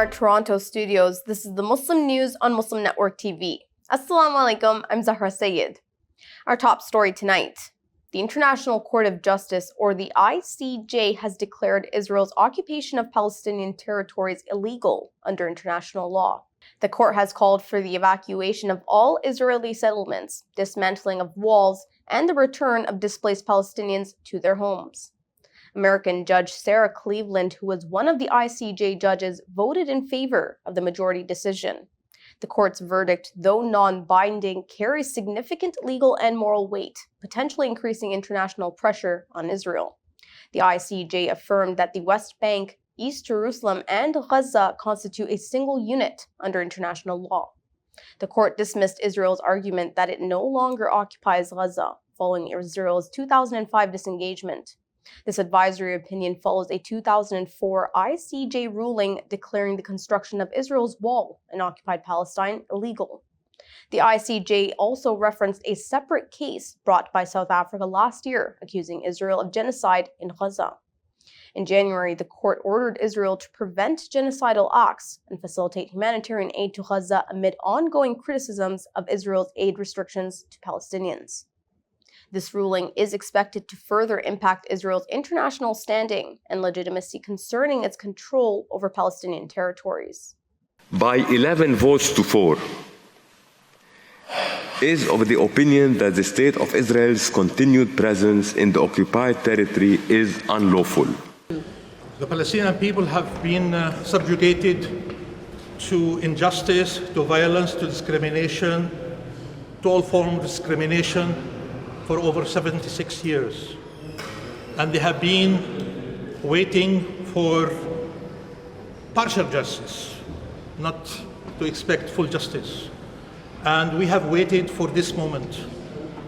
our Toronto studios, this is the Muslim News on Muslim Network TV. Assalamu alaikum, I'm Zahra Syed. Our top story tonight. The International Court of Justice, or the ICJ, has declared Israel's occupation of Palestinian territories illegal under international law. The court has called for the evacuation of all Israeli settlements, dismantling of walls, and the return of displaced Palestinians to their homes. American Judge Sarah Cleveland, who was one of the ICJ judges, voted in favor of the majority decision. The court's verdict, though non-binding, carries significant legal and moral weight, potentially increasing international pressure on Israel. The ICJ affirmed that the West Bank, East Jerusalem, and Gaza constitute a single unit under international law. The court dismissed Israel's argument that it no longer occupies Gaza, following Israel's 2005 disengagement. This advisory opinion follows a 2004 ICJ ruling declaring the construction of Israel's wall in occupied Palestine illegal. The ICJ also referenced a separate case brought by South Africa last year, accusing Israel of genocide in Gaza. In January, the court ordered Israel to prevent genocidal acts and facilitate humanitarian aid to Gaza amid ongoing criticisms of Israel's aid restrictions to Palestinians. This ruling is expected to further impact Israel's international standing and legitimacy concerning its control over Palestinian territories. By 11 votes to 4, is of the opinion that the State of Israel's continued presence in the occupied territory is unlawful. The Palestinian people have been subjugated to injustice, to violence, to discrimination, to all forms of discrimination for over 76 years. And they have been waiting for partial justice, not to expect full justice. And we have waited for this moment.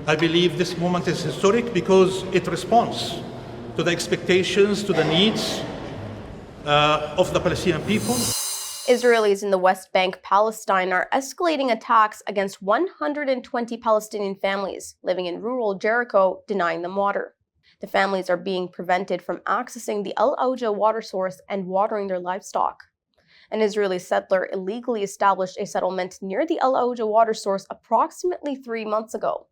I believe this moment is historic because it responds to the expectations, to the needs of the Palestinian people. Israelis in the West Bank, Palestine, are escalating attacks against 120 Palestinian families living in rural Jericho, denying them water. The families are being prevented from accessing the Outage water source and watering their livestock. An Israeli settler illegally established a settlement near the Outage water source approximately 3 months ago.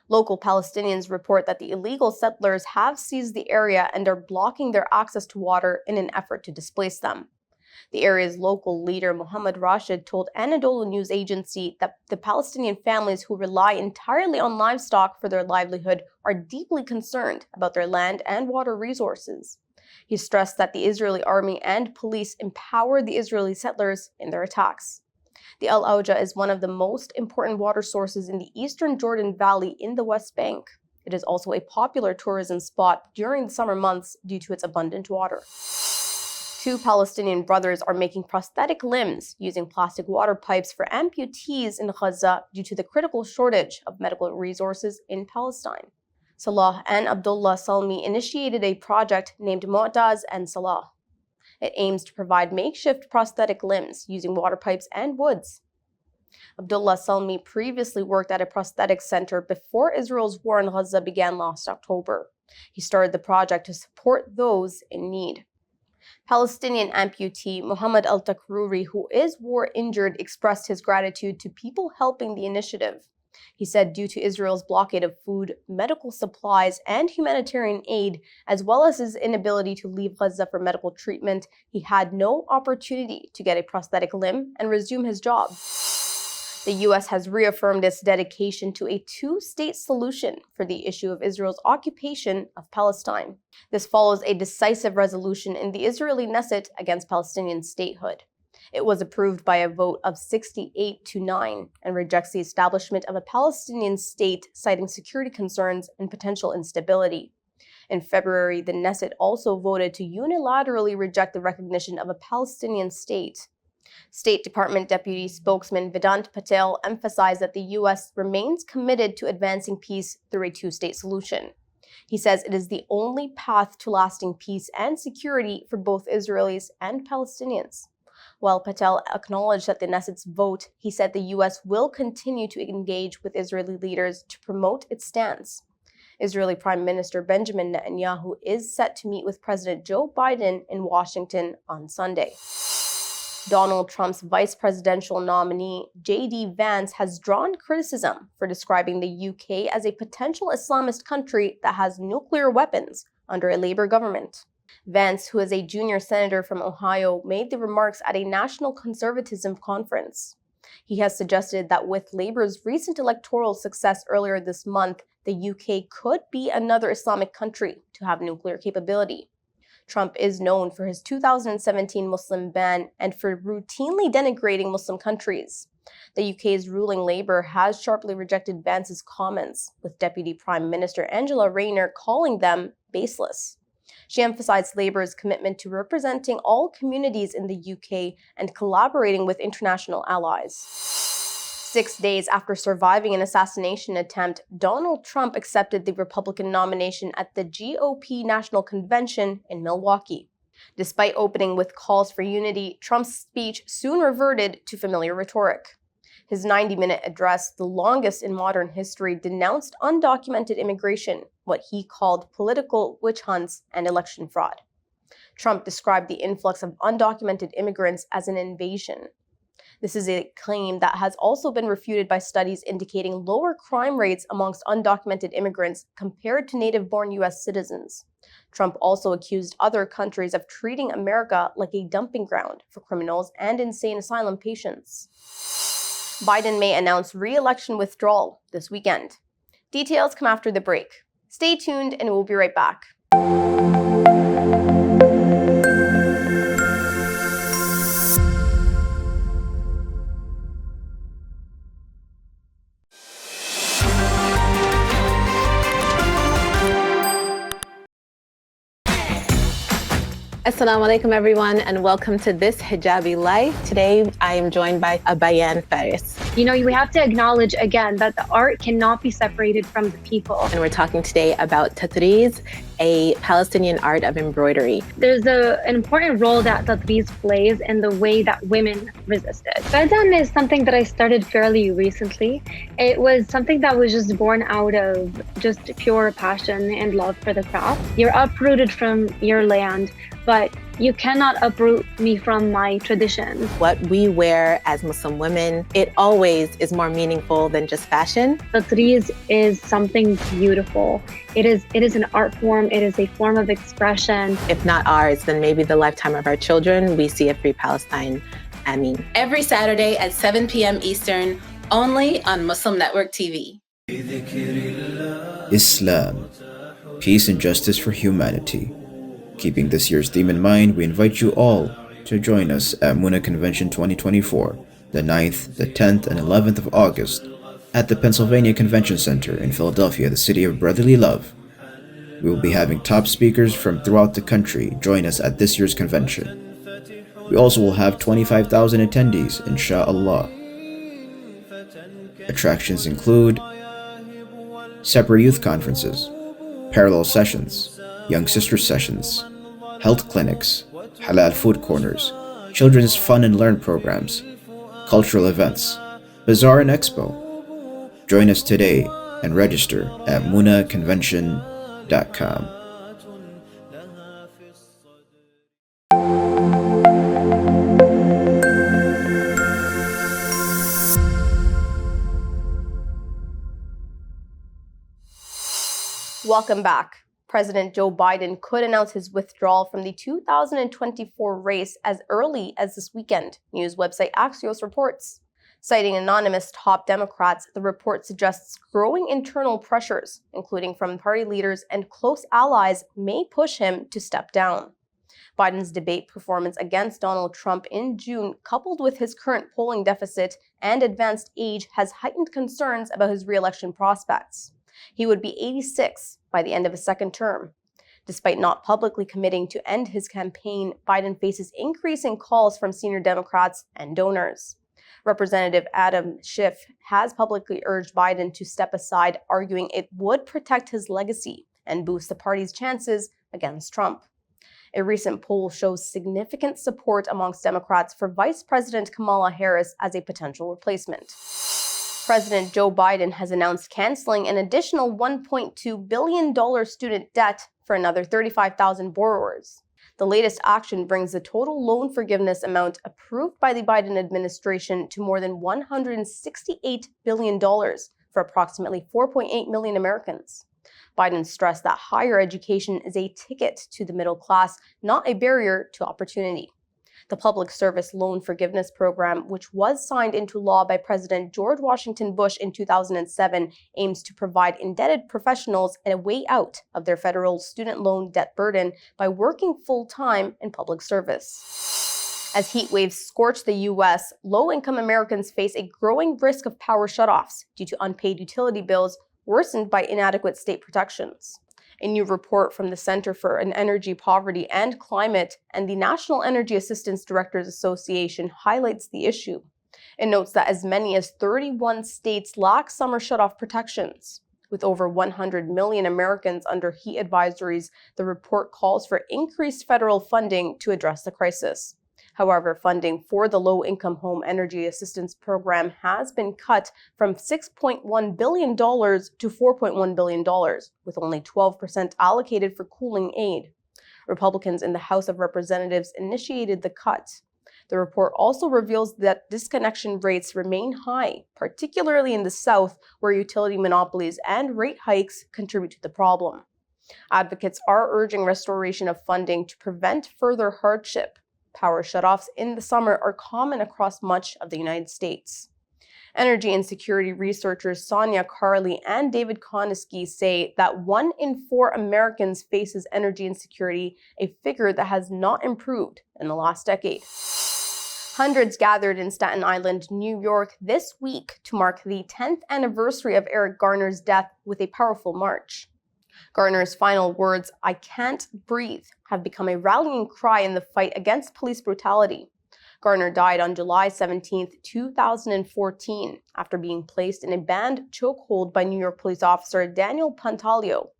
Local Palestinians report that the illegal settlers have seized the area and are blocking their access to water in an effort to displace them. The area's local leader, Mohammed Rashid, told Anadolu News Agency that the Palestinian families who rely entirely on livestock for their livelihood are deeply concerned about their land and water resources. He stressed that the Israeli army and police empower the Israeli settlers in their attacks. The Outage is one of the most important water sources in the eastern Jordan Valley in the West Bank. It is also a popular tourism spot during the summer months due to its abundant water. 2 Palestinian brothers are making prosthetic limbs using plastic water pipes for amputees in Gaza due to the critical shortage of medical resources in Palestine. Salah and Abdullah Salmi initiated a project named Mu'taz and Salah. It aims to provide makeshift prosthetic limbs using water pipes and woods. Abdullah Salmi previously worked at a prosthetic center before Israel's war in Gaza began last October. He started the project to support those in need. Palestinian amputee Mohammed al-Takruri, who is war-injured, expressed his gratitude to people helping the initiative. He said due to Israel's blockade of food, medical supplies, and humanitarian aid, as well as his inability to leave Gaza for medical treatment, he had no opportunity to get a prosthetic limb and resume his job. The U.S. has reaffirmed its dedication to a 2-state solution for the issue of Israel's occupation of Palestine. This follows a decisive resolution in the Israeli Knesset against Palestinian statehood. It was approved by a vote of 68-9 and rejects the establishment of a Palestinian state, citing security concerns and potential instability. In February, the Knesset also voted to unilaterally reject the recognition of a Palestinian state. State Department Deputy Spokesman Vedant Patel emphasized that the U.S. remains committed to advancing peace through a 2-state solution. He says it is the only path to lasting peace and security for both Israelis and Palestinians. While Patel acknowledged that the Knesset's vote, he said the U.S. will continue to engage with Israeli leaders to promote its stance. Israeli Prime Minister Benjamin Netanyahu is set to meet with President Joe Biden in Washington on Sunday. Donald Trump's vice presidential nominee, J.D. Vance, has drawn criticism for describing the UK as a potential Islamist country that has nuclear weapons under a Labour government. Vance, who is a junior senator from Ohio, made the remarks at a national conservatism conference. He has suggested that with Labour's recent electoral success earlier this month, the UK could be another Islamic country to have nuclear capability. Trump is known for his 2017 Muslim ban and for routinely denigrating Muslim countries. The UK's ruling Labour has sharply rejected Vance's comments, with Deputy Prime Minister Angela Rayner calling them baseless. She emphasized Labour's commitment to representing all communities in the UK and collaborating with international allies. 6 days after surviving an assassination attempt, Donald Trump accepted the Republican nomination at the GOP National Convention in Milwaukee. Despite opening with calls for unity, Trump's speech soon reverted to familiar rhetoric. His 90-minute address, the longest in modern history, denounced undocumented immigration, what he called political witch hunts and election fraud. Trump described the influx of undocumented immigrants as an invasion. This is a claim that has also been refuted by studies indicating lower crime rates amongst undocumented immigrants compared to native-born U.S. citizens. Trump also accused other countries of treating America like a dumping ground for criminals and insane asylum patients. Biden may announce re-election withdrawal this weekend. Details come after the break. Stay tuned and we'll be right back. Assalamu alaikum everyone, and welcome to this Hijabi Life. Today I am joined by Bayan Faris. You know, we have to acknowledge again that the art cannot be separated from the people. And we're talking today about Tatriz, a Palestinian art of embroidery. There's an important role that Tatriz plays in the way that women resisted. Badan is something that I started fairly recently. It was something that was just born out of just pure passion and love for the craft. You're uprooted from your land, but you cannot uproot me from my tradition. What we wear as Muslim women, it always is more meaningful than just fashion. Tatriz is something beautiful. It is an art form. It is a form of expression. If not ours, then maybe the lifetime of our children. We see a free Palestine. Ameen. Every Saturday at 7 p.m. Eastern, only on Muslim Network TV. Islam, peace and justice for humanity. Keeping this year's theme in mind, we invite you all to join us at Muna Convention 2024, the 9th, the 10th, and 11th of August at the Pennsylvania Convention Center in Philadelphia, the city of brotherly love. We will be having top speakers from throughout the country join us at this year's convention. We also will have 25,000 attendees, inshallah. Attractions include separate youth conferences, parallel sessions, young sister sessions, health clinics, halal food corners, children's fun and learn programs, cultural events, bazaar and expo. Join us today and register at munaconvention.com. Welcome back. President Joe Biden could announce his withdrawal from the 2024 race as early as this weekend, news website Axios reports. Citing anonymous top Democrats, the report suggests growing internal pressures, including from party leaders and close allies, may push him to step down. Biden's debate performance against Donald Trump in June, coupled with his current polling deficit and advanced age, has heightened concerns about his re-election prospects. He would be 86 by the end of his second term. Despite not publicly committing to end his campaign, Biden faces increasing calls from senior Democrats and donors. Representative Adam Schiff has publicly urged Biden to step aside, arguing it would protect his legacy and boost the party's chances against Trump. A recent poll shows significant support amongst Democrats for Vice President Kamala Harris as a potential replacement. President Joe Biden has announced canceling an additional $1.2 billion student debt for another 35,000 borrowers. The latest action brings the total loan forgiveness amount approved by the Biden administration to more than $168 billion for approximately 4.8 million Americans. Biden stressed that higher education is a ticket to the middle class, not a barrier to opportunity. The Public Service Loan Forgiveness Program, which was signed into law by President George Washington Bush in 2007, aims to provide indebted professionals a way out of their federal student loan debt burden by working full-time in public service. As heatwaves scorch the U.S., low-income Americans face a growing risk of power shutoffs due to unpaid utility bills worsened by inadequate state protections. A new report from the Center for Energy Poverty and Climate and the National Energy Assistance Directors Association highlights the issue. It notes that as many as 31 states lack summer shutoff protections. With over 100 million Americans under heat advisories, the report calls for increased federal funding to address the crisis. However, funding for the Low-Income Home Energy Assistance Program has been cut from $6.1 billion to $4.1 billion, with only 12% allocated for cooling aid. Republicans in the House of Representatives initiated the cut. The report also reveals that disconnection rates remain high, particularly in the South, where utility monopolies and rate hikes contribute to the problem. Advocates are urging restoration of funding to prevent further hardship. Power shutoffs in the summer are common across much of the United States. Energy and security researchers Sonia Carley and David Konisky say that 1 in 4 Americans faces energy insecurity, a figure that has not improved in the last decade. Hundreds gathered in Staten Island, New York this week to mark the 10th anniversary of Eric Garner's death with a powerful march. Garner's final words, "I can't breathe," have become a rallying cry in the fight against police brutality. Garner died on July 17, 2014, after being placed in a banned chokehold by New York police officer Daniel Pantaleo.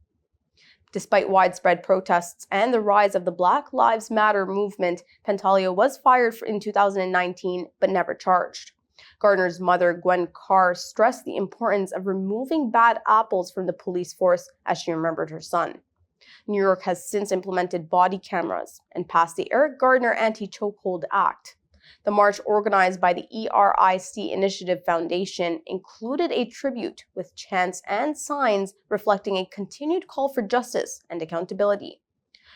Despite widespread protests and the rise of the Black Lives Matter movement, Pantaleo was fired in 2019 but never charged. Garner's mother, Gwen Carr, stressed the importance of removing bad apples from the police force as she remembered her son. New York has since implemented body cameras and passed the Eric Garner Anti-Chokehold Act. The march, organized by the ERIC Initiative Foundation, included a tribute with chants and signs reflecting a continued call for justice and accountability.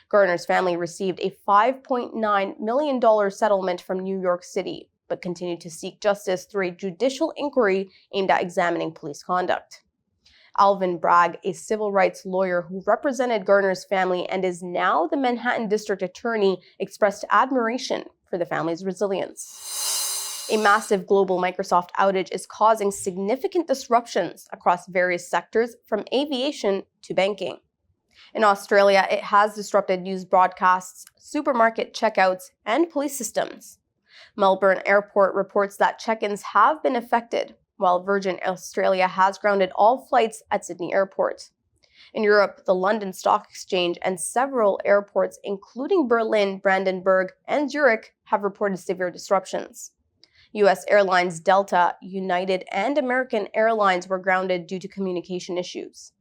Garner's family received a $5.9 million settlement from New York City, but continued to seek justice through a judicial inquiry aimed at examining police conduct. Alvin Bragg, a civil rights lawyer who represented Garner's family and is now the Manhattan District Attorney, expressed admiration for the family's resilience. A massive global Microsoft outage is causing significant disruptions across various sectors, from aviation to banking. In Australia, it has disrupted news broadcasts, supermarket checkouts, and police systems. Melbourne Airport reports that check-ins have been affected, while Virgin Australia has grounded all flights at Sydney Airport. In Europe, the London Stock Exchange and several airports, including Berlin, Brandenburg, and Zurich, have reported severe disruptions. U.S. airlines Delta, United, and American Airlines were grounded due to communication issues.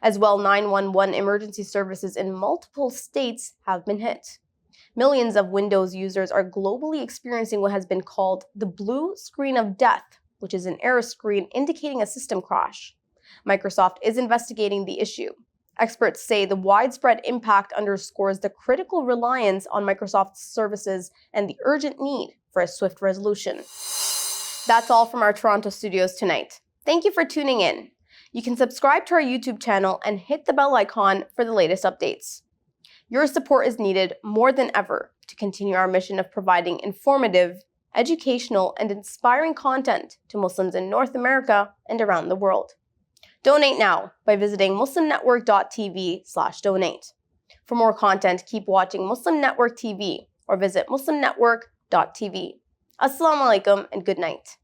As well, 911 emergency services in multiple states have been hit. Millions of Windows users are globally experiencing what has been called the blue screen of death, which is an error screen indicating a system crash. Microsoft is investigating the issue. Experts say the widespread impact underscores the critical reliance on Microsoft's services and the urgent need for a swift resolution. That's all from our Toronto studios tonight. Thank you for tuning in. You can subscribe to our YouTube channel and hit the bell icon for the latest updates. Your support is needed more than ever to continue our mission of providing informative, educational, and inspiring content to Muslims in North America and around the world. Donate now by visiting muslimnetwork.tv/donate. For more content, keep watching Muslim Network TV or visit muslimnetwork.tv. Assalamu alaikum and good night.